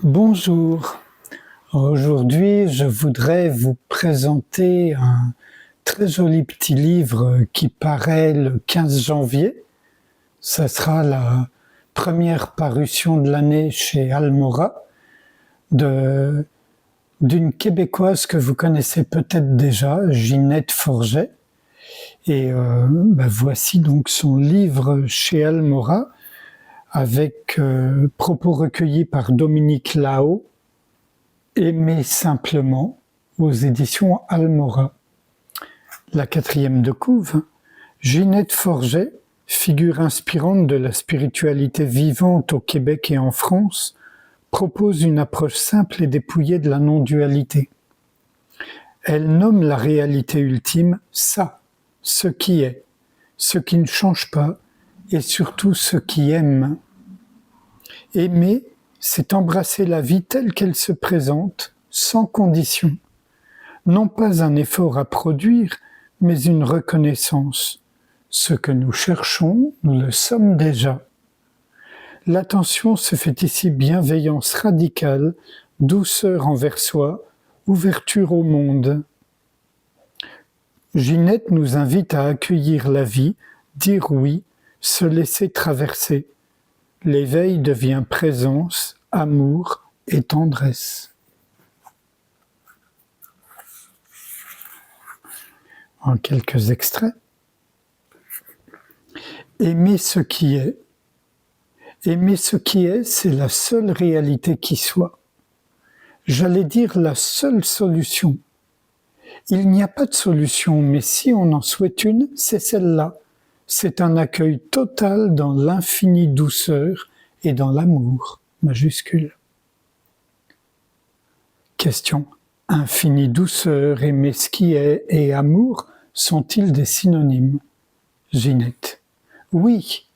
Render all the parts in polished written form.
Bonjour, aujourd'hui je voudrais vous présenter un très joli petit livre qui paraît le 15 janvier. Ça sera la première parution de l'année chez Almora d'une Québécoise que vous connaissez peut-être déjà, Ginette Forget. Et voici donc son livre chez Almora avec propos recueillis par Dominique Lao, Aimer simplement, aux éditions Almora. La 4e de couve, Ginette Forget, figure inspirante de la spiritualité vivante au Québec et en France, propose une approche simple et dépouillée de la non-dualité. Elle nomme la réalité ultime ça, ce qui est, ce qui ne change pas et surtout ce qui aime. Aimer, c'est embrasser la vie telle qu'elle se présente, sans condition. Non pas un effort à produire, mais une reconnaissance. Ce que nous cherchons, nous le sommes déjà. L'attention se fait ici bienveillance radicale, douceur envers soi, ouverture au monde. Ginette nous invite à accueillir la vie, dire oui, se laisser traverser. L'éveil devient présence, amour et tendresse. En quelques extraits. Aimer ce qui est. Aimer ce qui est, c'est la seule réalité qui soit. J'allais dire la seule solution. Il n'y a pas de solution, mais si on en souhaite une, c'est celle-là. C'est un accueil total dans l'infinie douceur et dans l'amour, majuscule. Question. Infinie douceur, aimer ce qui est et amour sont-ils des synonymes? Ginette. Oui,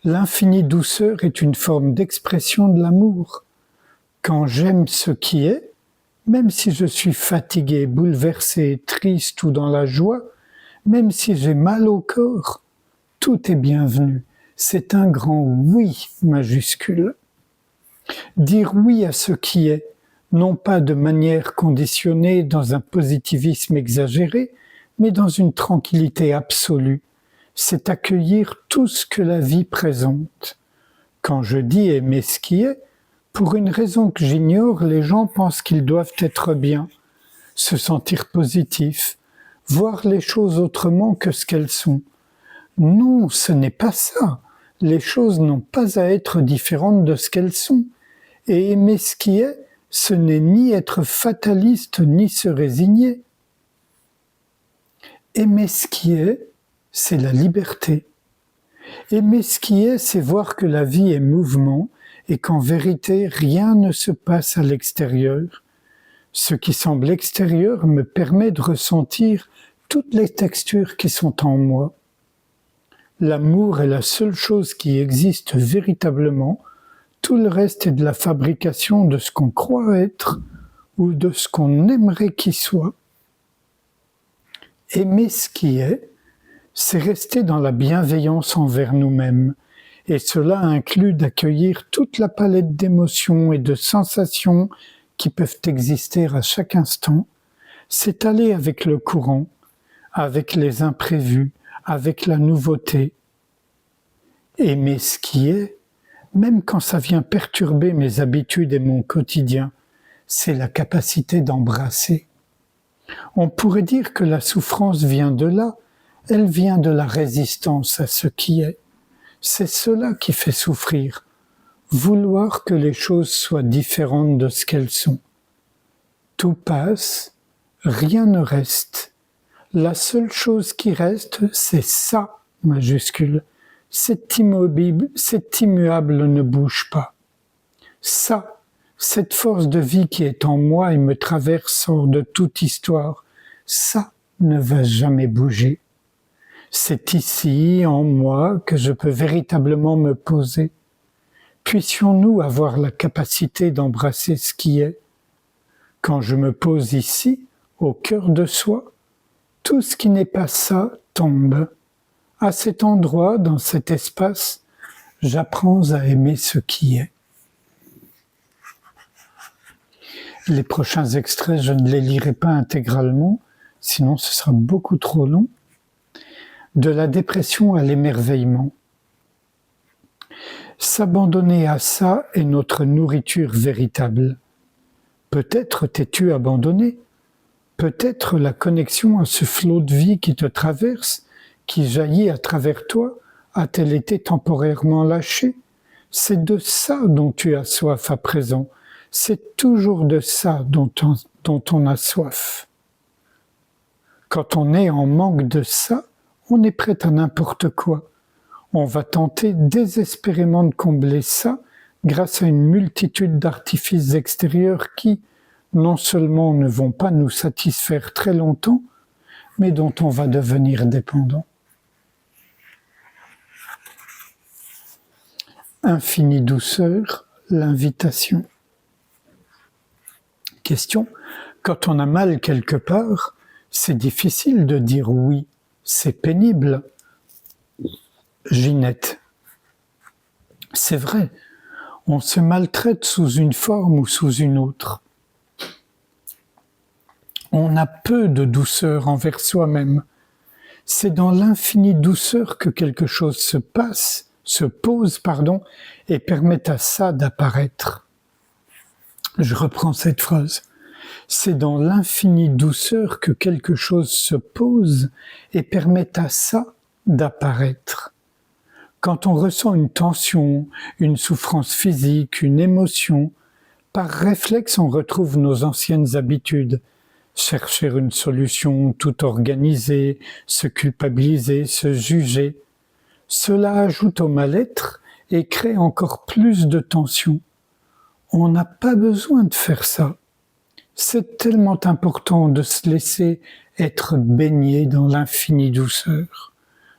l'infinie douceur est une forme d'expression de l'amour. Quand j'aime ce qui est, même si je suis fatigué, bouleversé, triste ou dans la joie, même si j'ai mal au corps, tout est bienvenu. C'est un grand oui majuscule. Dire oui à ce qui est, non pas de manière conditionnée dans un positivisme exagéré, mais dans une tranquillité absolue. C'est accueillir tout ce que la vie présente. Quand je dis aimer ce qui est, pour une raison que j'ignore, les gens pensent qu'ils doivent être bien, se sentir positifs, voir les choses autrement que ce qu'elles sont. Non, ce n'est pas ça. Les choses n'ont pas à être différentes de ce qu'elles sont. Et aimer ce qui est, ce n'est ni être fataliste ni se résigner. Aimer ce qui est, c'est la liberté. Aimer ce qui est, c'est voir que la vie est mouvement et qu'en vérité, rien ne se passe à l'extérieur. Ce qui semble extérieur me permet de ressentir toutes les textures qui sont en moi. L'amour est la seule chose qui existe véritablement. Tout le reste est de la fabrication de ce qu'on croit être ou de ce qu'on aimerait qu'il soit. Aimer ce qui est, c'est rester dans la bienveillance envers nous-mêmes. Et cela inclut d'accueillir toute la palette d'émotions et de sensations qui peuvent exister à chaque instant. C'est aller avec le courant, avec les imprévus, avec la nouveauté. Aimer ce qui est, même quand ça vient perturber mes habitudes et mon quotidien, c'est la capacité d'embrasser. On pourrait dire que la souffrance vient de là, elle vient de la résistance à ce qui est. C'est cela qui fait souffrir, vouloir que les choses soient différentes de ce qu'elles sont. Tout passe, rien ne reste. La seule chose qui reste, c'est ça, majuscule. C'est immuable ne bouge pas. Ça, cette force de vie qui est en moi et me traverse hors de toute histoire, ça ne va jamais bouger. C'est ici, en moi, que je peux véritablement me poser. Puissions-nous avoir la capacité d'embrasser ce qui est? Quand je me pose ici, au cœur de soi, tout ce qui n'est pas ça tombe. À cet endroit, dans cet espace, j'apprends à aimer ce qui est. Les prochains extraits, je ne les lirai pas intégralement, sinon ce sera beaucoup trop long. De la dépression à l'émerveillement. S'abandonner à ça est notre nourriture véritable. Peut-être t'es-tu abandonné, peut-être la connexion à ce flot de vie qui te traverse, qui jaillit à travers toi, a-t-elle été temporairement lâchée? C'est de ça dont tu as soif à présent, c'est toujours de ça dont on a soif. Quand on est en manque de ça, on est prêt à n'importe quoi. On va tenter désespérément de combler ça grâce à une multitude d'artifices extérieurs qui, non seulement ne vont pas nous satisfaire très longtemps, mais dont on va devenir dépendant. Infinie douceur, l'invitation. Question. Quand on a mal quelque part, c'est difficile de dire oui, c'est pénible. Ginette. C'est vrai, on se maltraite sous une forme ou sous une autre. On a peu de douceur envers soi-même. C'est dans l'infinie douceur que quelque chose se pose, et permet à ça d'apparaître. Je reprends cette phrase. C'est dans l'infinie douceur que quelque chose se pose et permet à ça d'apparaître. Quand on ressent une tension, une souffrance physique, une émotion, par réflexe on retrouve nos anciennes habitudes. Chercher une solution tout organisée, se culpabiliser, se juger. Cela ajoute au mal-être et crée encore plus de tension. On n'a pas besoin de faire ça. C'est tellement important de se laisser être baigné dans l'infinie douceur,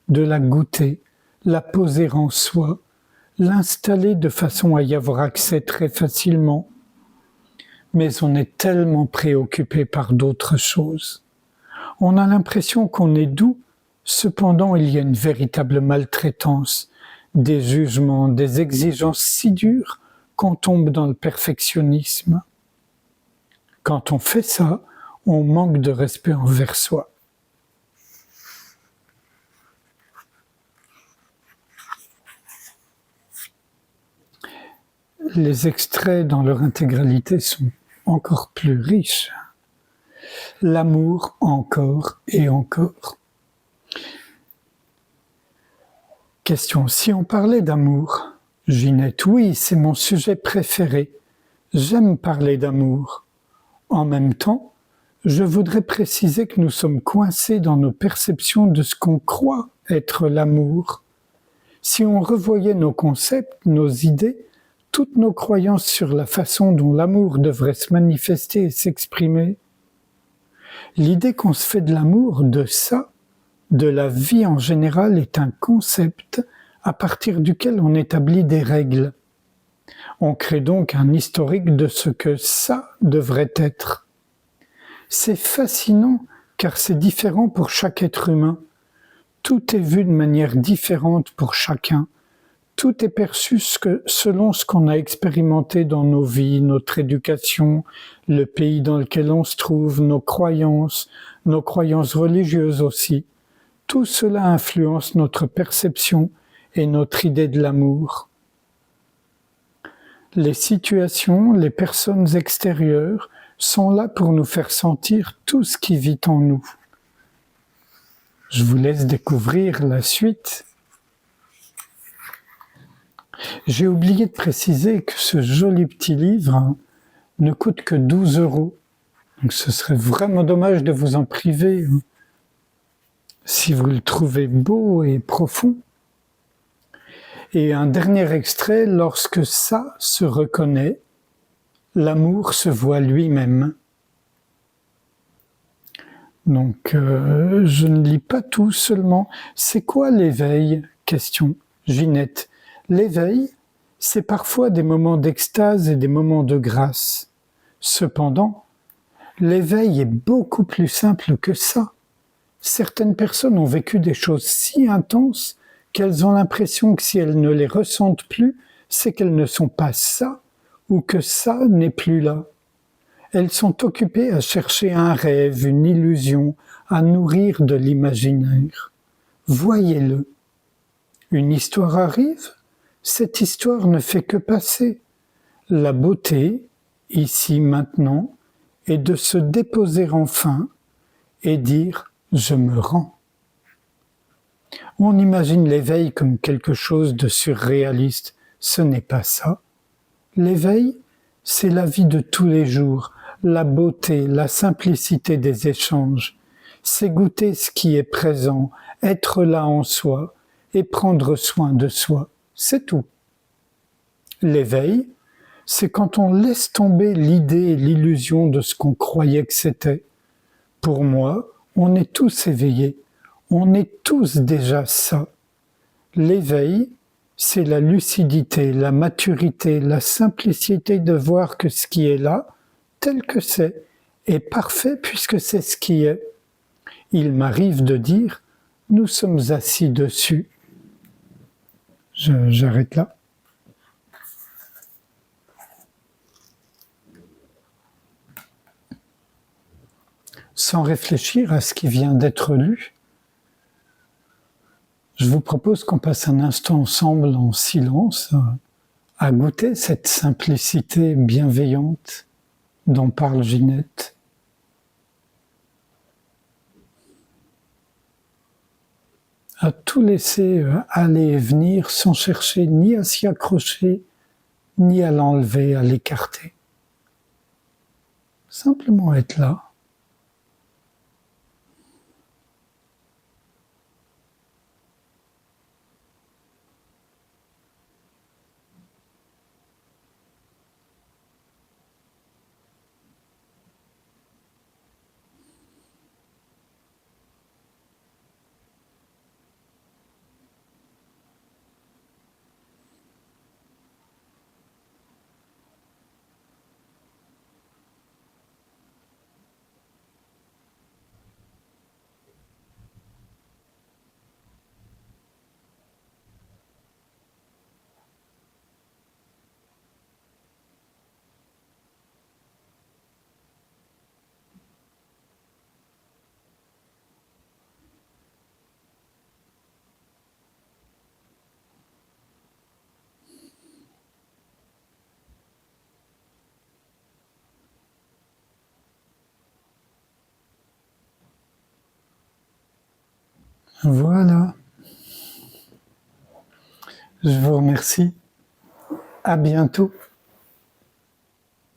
de la goûter, la poser en soi, l'installer de façon à y avoir accès très facilement. Mais on est tellement préoccupé par d'autres choses. On a l'impression qu'on est doux, cependant il y a une véritable maltraitance, des jugements, des exigences si dures qu'on tombe dans le perfectionnisme. Quand on fait ça, on manque de respect envers soi. Les extraits dans leur intégralité sont encore plus riches. L'amour encore et encore. Question, si on parlait d'amour, Ginette, oui, c'est mon sujet préféré. J'aime parler d'amour. En même temps, je voudrais préciser que nous sommes coincés dans nos perceptions de ce qu'on croit être l'amour. Si on revoyait nos concepts, nos idées, toutes nos croyances sur la façon dont l'amour devrait se manifester et s'exprimer, l'idée qu'on se fait de l'amour, de ça, de la vie en général, est un concept à partir duquel on établit des règles. On crée donc un historique de ce que ça devrait être. C'est fascinant car c'est différent pour chaque être humain. Tout est vu de manière différente pour chacun. Tout est perçu selon ce qu'on a expérimenté dans nos vies, notre éducation, le pays dans lequel on se trouve, nos croyances religieuses aussi. Tout cela influence notre perception et notre idée de l'amour. Les situations, les personnes extérieures sont là pour nous faire sentir tout ce qui vit en nous. Je vous laisse découvrir la suite. J'ai oublié de préciser que ce joli petit livre ne coûte que 12 €. Donc ce serait vraiment dommage de vous en priver si vous le trouvez beau et profond. Et un dernier extrait, lorsque ça se reconnaît, l'amour se voit lui-même. Donc je ne lis pas tout seulement. C'est quoi l'éveil? Question. Ginette. L'éveil, c'est parfois des moments d'extase et des moments de grâce. Cependant, l'éveil est beaucoup plus simple que ça. Certaines personnes ont vécu des choses si intenses qu'elles ont l'impression que si elles ne les ressentent plus, c'est qu'elles ne sont pas ça ou que ça n'est plus là. Elles sont occupées à chercher un rêve, une illusion, à nourrir de l'imaginaire. Voyez-le. Une histoire arrive, cette histoire ne fait que passer. La beauté, ici, maintenant, est de se déposer enfin et dire « je me rends ». On imagine l'éveil comme quelque chose de surréaliste. Ce n'est pas ça. L'éveil, c'est la vie de tous les jours, la beauté, la simplicité des échanges. C'est goûter ce qui est présent, être là en soi et prendre soin de soi. C'est tout. L'éveil, c'est quand on laisse tomber l'idée et l'illusion de ce qu'on croyait que c'était. Pour moi, on est tous éveillés. On est tous déjà ça. L'éveil, c'est la lucidité, la maturité, la simplicité de voir que ce qui est là, tel que c'est, est parfait puisque c'est ce qui est. Il m'arrive de dire, nous sommes assis dessus. J'arrête là. Sans réfléchir à ce qui vient d'être lu, je vous propose qu'on passe un instant ensemble en silence à goûter cette simplicité bienveillante dont parle Ginette. À tout laisser aller et venir sans chercher ni à s'y accrocher, ni à l'enlever, à l'écarter. Simplement être là. Voilà. Je vous remercie. À bientôt.